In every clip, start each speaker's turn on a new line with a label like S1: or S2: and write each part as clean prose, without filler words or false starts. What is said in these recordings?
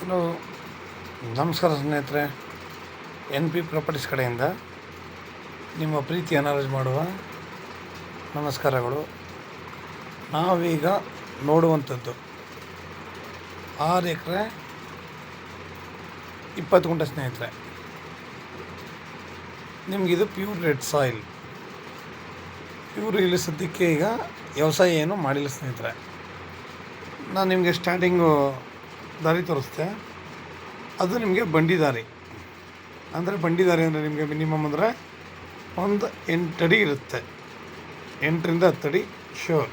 S1: Hello, ನಮಸ್ಕಾರ ಸ್ನೇಹಿತರೆ. NP properties ಕಡೆಯಿಂದ ನಿಮ್ಮ ಪ್ರೀತಿ ಅನಾಲೈಸ್ ಮಾಡುವ ನಮಸ್ಕಾರಗಳು. ನಾವೀಗ ನೋಡುವಂಥದ್ದು 6 ಎಕರೆ 20 ಗುಂಟೆ ಸ್ನೇಹಿತರೆ. ನಿಮಗಿದು ಪ್ಯೂರ್ ರೆಡ್ ಸಾಯಿಲ್. ಪ್ಯೂರ್ ಇಲ್ಲಿ ಸದ್ಯಕ್ಕೆ ಈಗ ವ್ಯವಸಾಯ ಏನೂ ಮಾಡಿಲ್ಲ ಸ್ನೇಹಿತರೆ. ನಾನು ನಿಮಗೆ ಸ್ಟಾರ್ಟಿಂಗು ದಾರಿ ತೋರಿಸ್ತೆ. ಅದು ನಿಮಗೆ ಬಂಡಿ ದಾರಿ ಅಂದರೆ ನಿಮಗೆ ಮಿನಿಮಮ್ ಅಂದರೆ ಒಂದು 8 ಅಡಿ ಇರುತ್ತೆ. 8ರಿಂದ 10 ಅಡಿ ಶೋರ್.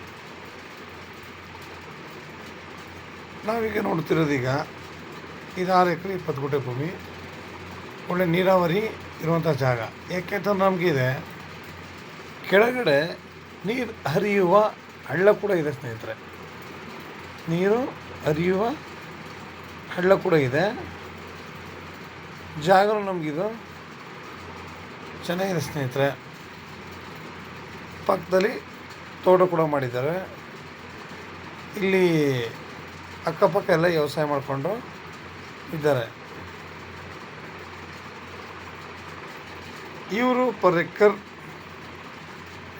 S1: ನಾವೀಗ ನೋಡ್ತಿರೋದೀಗ ಇದು 6 ಎಕರೆ 20 ಗುಂಟೆ ಭೂಮಿ, ಒಳ್ಳೆ ನೀರಾವರಿ ಇರುವಂಥ ಜಾಗ. ಯಾಕೆಂತಂದ್ರೆ ನಮಗಿದೆ ಕೆಳಗಡೆ ನೀರು ಹರಿಯುವ ಹಳ್ಳ ಕೂಡ ಇದೆ ಸ್ನೇಹಿತರೆ. ನೀರು ಹರಿಯುವ ಹಳ್ಳ ಕೂಡ ಇದೆ. ಜಾಗನೂ ನಮಗಿದು ಚೆನ್ನಾಗಿದೆ ಸ್ನೇಹಿತರೆ. ಪಕ್ಕದಲ್ಲಿ ತೋಟ ಕೂಡ ಮಾಡಿದ್ದಾರೆ. ಇಲ್ಲಿ ಅಕ್ಕಪಕ್ಕ ಎಲ್ಲ ವ್ಯವಸಾಯ ಮಾಡಿಕೊಂಡು ಇದ್ದಾರೆ. ಇವರು ಪರ್ ಎಕರ್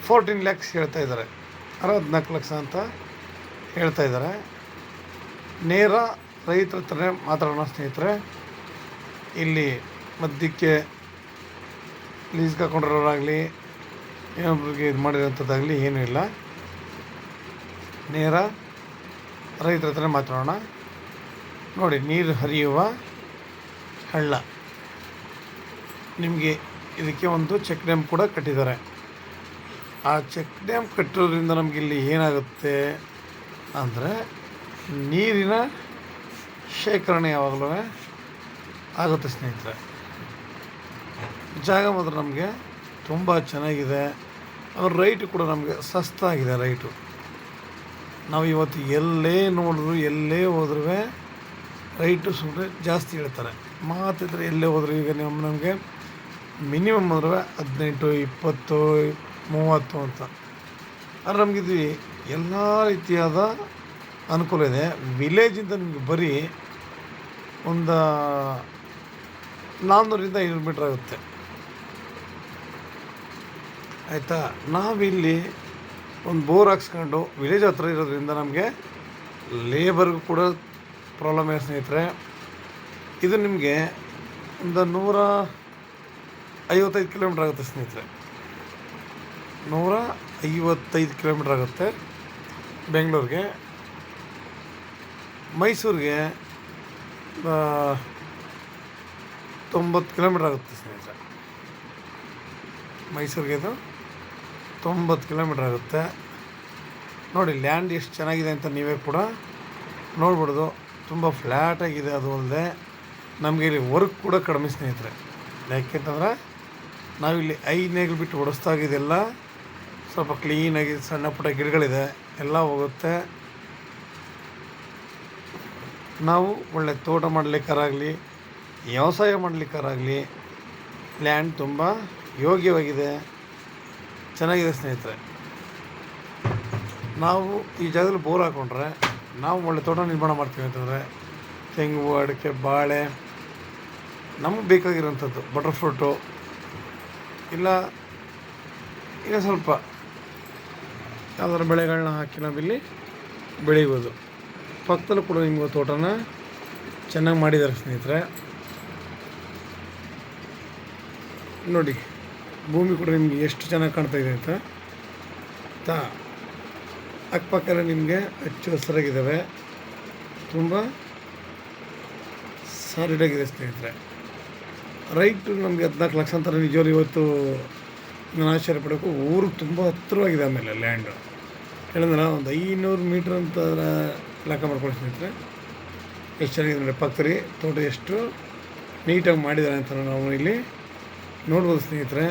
S1: 14 lakhs ಹೇಳ್ತಾ ಇದ್ದಾರೆ. 14 ಲಕ್ಷ ಅಂತ ಹೇಳ್ತಾ ಇದ್ದಾರೆ. ನೇರ ರೈತರ ಹತ್ರನೇ ಮಾತಾಡೋಣ ಸ್ನೇಹಿತರೆ. ಇಲ್ಲಿ ಮಧ್ಯಕ್ಕೆ ಲೀಸ್ಗೆ ಹಾಕೊಂಡಿರೋರಾಗಲಿ ಇನ್ನೊಬ್ರಿಗೆ ಇದು ಮಾಡಿರೋಂಥದ್ದಾಗಲಿ ಏನೂ ಇಲ್ಲ. ನೇರ ರೈತರ ಹತ್ರನೇ ಮಾತಾಡೋಣ. ನೋಡಿ, ನೀರು ಹರಿಯುವ ಹಳ್ಳ. ನಿಮಗೆ ಇದಕ್ಕೆ ಒಂದು ಚೆಕ್ ಡ್ಯಾಮ್ ಕೂಡ ಕಟ್ಟಿದ್ದಾರೆ. ಆ ಚೆಕ್ ಡ್ಯಾಮ್ ಕಟ್ಟಿರೋದ್ರಿಂದ ನಮಗಿಲ್ಲಿ ಏನಾಗುತ್ತೆ ಅಂದರೆ ನೀರಿನ ಶೇಖರಣೆ ಯಾವಾಗಲೂ ಆಗುತ್ತೆ ಸ್ನೇಹಿತರೆ. ಜಾಗ ಮಾತ್ರ ನಮಗೆ ತುಂಬ ಚೆನ್ನಾಗಿದೆ. ಅವ್ರ ರೈಟು ಕೂಡ ನಮಗೆ ಸಸ್ತಾಗಿದೆ ರೈಟು. ನಾವು ಇವತ್ತು ಎಲ್ಲೇ ನೋಡಿದ್ರು ಎಲ್ಲೇ ಹೋದ್ರೂ ರೈಟು ಸುಮ್ಮನೆ ಜಾಸ್ತಿ ಹೇಳ್ತಾರೆ. ಮಾತಿದ್ರೆ ಎಲ್ಲೇ ಹೋದ್ರು ಈಗ ನಮಗೆ ಮಿನಿಮಮ್ ಅಂದ್ರೆ 18, 20, 30 ಅಂತ. ಆದರೆ ನಮಗಿದು ಎಲ್ಲ ರೀತಿಯಾದ ಅನುಕೂಲ ಇದೆ. ವಿಲೇಜಿಂದ ನಿಮಗೆ ಬರೀ ಒಂದು 400ರಿಂದ 500 ಮೀಟ್ರ್ ಆಗುತ್ತೆ. ಆಯಿತಾ. ನಾವಿಲ್ಲಿ ಒಂದು ಬೋರ್ ಹಾಕ್ಸ್ಕೊಂಡು ವಿಲೇಜ್ ಹತ್ರ ಇರೋದ್ರಿಂದ ನಮಗೆ ಲೇಬರ್ಗೂ ಕೂಡ ಪ್ರಾಬ್ಲಮ್ ಇದೆ ಸ್ನೇಹಿತರೆ. ಇದು ನಿಮಗೆ ಒಂದು 155 ಕಿಲೋಮೀಟ್ರ್ ಆಗುತ್ತೆ ಸ್ನೇಹಿತರೆ. 155 ಕಿಲೋಮೀಟ್ರ್ ಆಗುತ್ತೆ ಬೆಂಗಳೂರಿಗೆ. ಮೈಸೂರಿಗೆ 90 ಕಿಲೋಮೀಟ್ರ್ ಆಗುತ್ತೆ ಸ್ನೇಹಿತರೆ. ಮೈಸೂರಿಗೆ ಇದು 90 ಕಿಲೋಮೀಟ್ರ್ ಆಗುತ್ತೆ. ನೋಡಿ ಲ್ಯಾಂಡ್ ಎಷ್ಟು ಚೆನ್ನಾಗಿದೆ ಅಂತ ನೀವೇ ಕೂಡ ನೋಡ್ಬಿಡೋದು. ತುಂಬ ಫ್ಲ್ಯಾಟಾಗಿದೆ. ಅದು ಅಲ್ಲದೆ ನಮಗೆ ಇಲ್ಲಿ ವರ್ಕ್ ಕೂಡ ಕಡಿಮೆ ಸ್ನೇಹಿತರೆ. ಯಾಕೆಂತಂದರೆ ನಾವಿಲ್ಲಿ 5 ನೇಗಿಲು ಬಿಟ್ಟು ಹೊಡೆಸ್ದಾಗಿದೆಲ್ಲ ಸ್ವಲ್ಪ ಕ್ಲೀನಾಗಿ ಸಣ್ಣ ಪುಟ್ಟ ಗಿಡಗಳಿದೆ, ಎಲ್ಲ ಹೋಗುತ್ತೆ. ನಾವು ಒಳ್ಳೆ ತೋಟ ಮಾಡಲಿಕ್ಕಾರಾಗಲಿ ವ್ಯವಸಾಯ ಮಾಡಲಿಕ್ಕಾರಾಗಲಿ ಲ್ಯಾಂಡ್ ತುಂಬ ಯೋಗ್ಯವಾಗಿದೆ, ಚೆನ್ನಾಗಿದೆ ಸ್ನೇಹಿತರೆ. ನಾವು ಈ ಜಾಗದಲ್ಲಿ ಬೋರ್ ಹಾಕ್ಕೊಂಡ್ರೆ ನಾವು ಒಳ್ಳೆ ತೋಟ ನಿರ್ಮಾಣ ಮಾಡ್ತೀವಿ ಅಂತಂದರೆ ತೆಂಗು, ಅಡಿಕೆ, ಬಾಳೆ, ನಮಗೆ ಬೇಕಾಗಿರೋಂಥದ್ದು ಬಟರ್ ಫ್ರೂಟು ಇಲ್ಲ ಸ್ವಲ್ಪ ಯಾವ್ದಾದ್ರು ಬೆಳೆಗಳನ್ನ ಹಾಕಿ ನಾವಿಲ್ಲಿ ಬೆಳೀಬೋದು. ಪಕ್ಕದಲ್ಲೂ ಕೂಡ ನಿಮಗೆ ತೋಟನ ಚೆನ್ನಾಗಿ ಮಾಡಿದ್ದಾರೆ ಸ್ನೇಹಿತರೆ. ನೋಡಿ ಭೂಮಿ ಕೂಡ ನಿಮಗೆ ಎಷ್ಟು ಚೆನ್ನಾಗಿ ಕಾಣ್ತಾ ಇದೆ ಅಂತ. ಅಕ್ಕಪಕ್ಕೆಲ್ಲ ನಿಮಗೆ ಹಚ್ಚು ಹಸಿರಾಗಿದ್ದಾವೆ, ತುಂಬ ಸಾಲಿಡಾಗಿದೆ ಸ್ನೇಹಿತರೆ. ರೈಟು ನಮಗೆ 14 ಲಕ್ಷ ಅಂತಾರೆ. ನಿಜವಾಗ್ಲೂ ಇವತ್ತು ನಾನು ಆಶ್ಚರ್ಯ ಪಡೋಕ್ಕೂ ಊರು ತುಂಬ ಹತ್ತಿರವಾಗಿದೆ. ಆಮೇಲೆ ಲ್ಯಾಂಡು ಹೇಳಿದ್ರೆ ಒಂದು 500 ಮೀಟ್ರ್ ಅಂತ ಲೆಕ್ಕ ಮಾಡ್ಕೊಳ್ಳಿ ಸ್ನೇಹಿತರೆ. ಎಷ್ಟು ಚೆನ್ನಾಗಿದೆ ನೋಡಿ. ಪಕ್ಕದಲ್ಲಿ ತೋಟ ಎಷ್ಟು ನೀಟಾಗಿ ಮಾಡಿದ್ದಾರೆ ಅಂತ ನಾವು ಇಲ್ಲಿ ನೋಡ್ಬೋದು ಸ್ನೇಹಿತರೆ.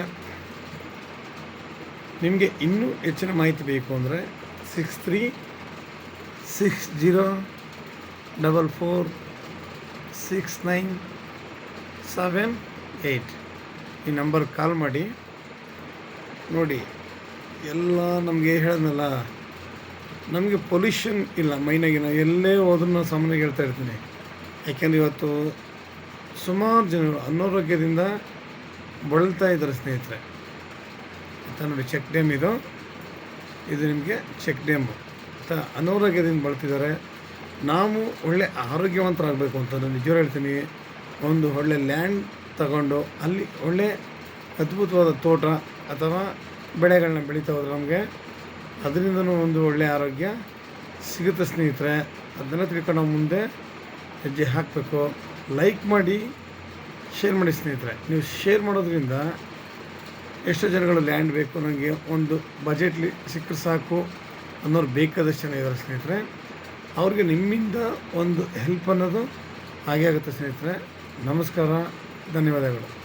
S1: ನಿಮಗೆ ಇನ್ನೂ ಹೆಚ್ಚಿನ ಮಾಹಿತಿ ಬೇಕು ಅಂದರೆ 6360446978 ಈ ನಂಬರ್ಗೆ ಕಾಲ್ ಮಾಡಿ. ನೋಡಿ ಎಲ್ಲ ನಮಗೆ ಹೇಳಿದ್ನಲ್ಲ, ನಮಗೆ ಪೊಲ್ಯೂಷನ್ ಇಲ್ಲ. ಮೈನಾಗಿ ನಾವು ಎಲ್ಲೇ ಹೋದ್ರೂ ನಾನು ಸಾಮಾನ್ಯವಾಗಿ ಹೇಳ್ತಾ ಇರ್ತೀನಿ, ಯಾಕೆಂದರೆ ಇವತ್ತು ಸುಮಾರು ಜನರು ಅನಾರೋಗ್ಯದಿಂದ ಬಳಲ್ತಾ ಇದ್ದಾರೆ ಸ್ನೇಹಿತರೆ. ಅಂತ ನೋಡಿ ಚೆಕ್ ಡ್ಯಾಮ್ ಇದು ನಿಮಗೆ ಚೆಕ್ ಡ್ಯಾಮು ಅನಾರೋಗ್ಯದಿಂದ ಬಳಲ್ತಿದ್ದಾರೆ. ನಾವು ಒಳ್ಳೆ ಆರೋಗ್ಯವಂತರಾಗಬೇಕು ಅಂತ ನಾನು ನಿಜವಾಗ್ಲೂ ಹೇಳ್ತೀನಿ. ಒಂದು ಒಳ್ಳೆ ಲ್ಯಾಂಡ್ ತಗೊಂಡು ಅಲ್ಲಿ ಒಳ್ಳೆ ಅದ್ಭುತವಾದ ತೋಟ ಅಥವಾ ಬೆಳೆಗಳನ್ನ ಬೆಳೀತಾ ಹೋದ್ರೆ ನಮಗೆ ಅದರಿಂದನೂ ಒಂದು ಒಳ್ಳೆಯ ಆರೋಗ್ಯ ಸಿಗುತ್ತೆ ಸ್ನೇಹಿತರೆ. ಅದನ್ನು ತಿಳ್ಕೊಂಡು ನಾವು ಮುಂದೆ ಹೆಜ್ಜೆ ಹಾಕಬೇಕು. ಲೈಕ್ ಮಾಡಿ, ಶೇರ್ ಮಾಡಿ ಸ್ನೇಹಿತರೆ. ನೀವು ಶೇರ್ ಮಾಡೋದ್ರಿಂದ ಎಷ್ಟೋ ಜನಗಳು ಲ್ಯಾಂಡ್ ಬೇಕು, ನನಗೆ ಒಂದು ಬಜೆಟ್ಲಿ ಸಿಕ್ಕರೆ ಸಾಕು ಅನ್ನೋರು ಬೇಕಾದಷ್ಟು ಜನ ಇದ್ದಾರೆ ಸ್ನೇಹಿತರೆ. ಅವ್ರಿಗೆ ನಿಮ್ಮಿಂದ ಒಂದು ಹೆಲ್ಪ್ ಅನ್ನೋದು ಹಾಗೆ ಆಗುತ್ತೆ ಸ್ನೇಹಿತರೆ. ನಮಸ್ಕಾರ, ಧನ್ಯವಾದಗಳು.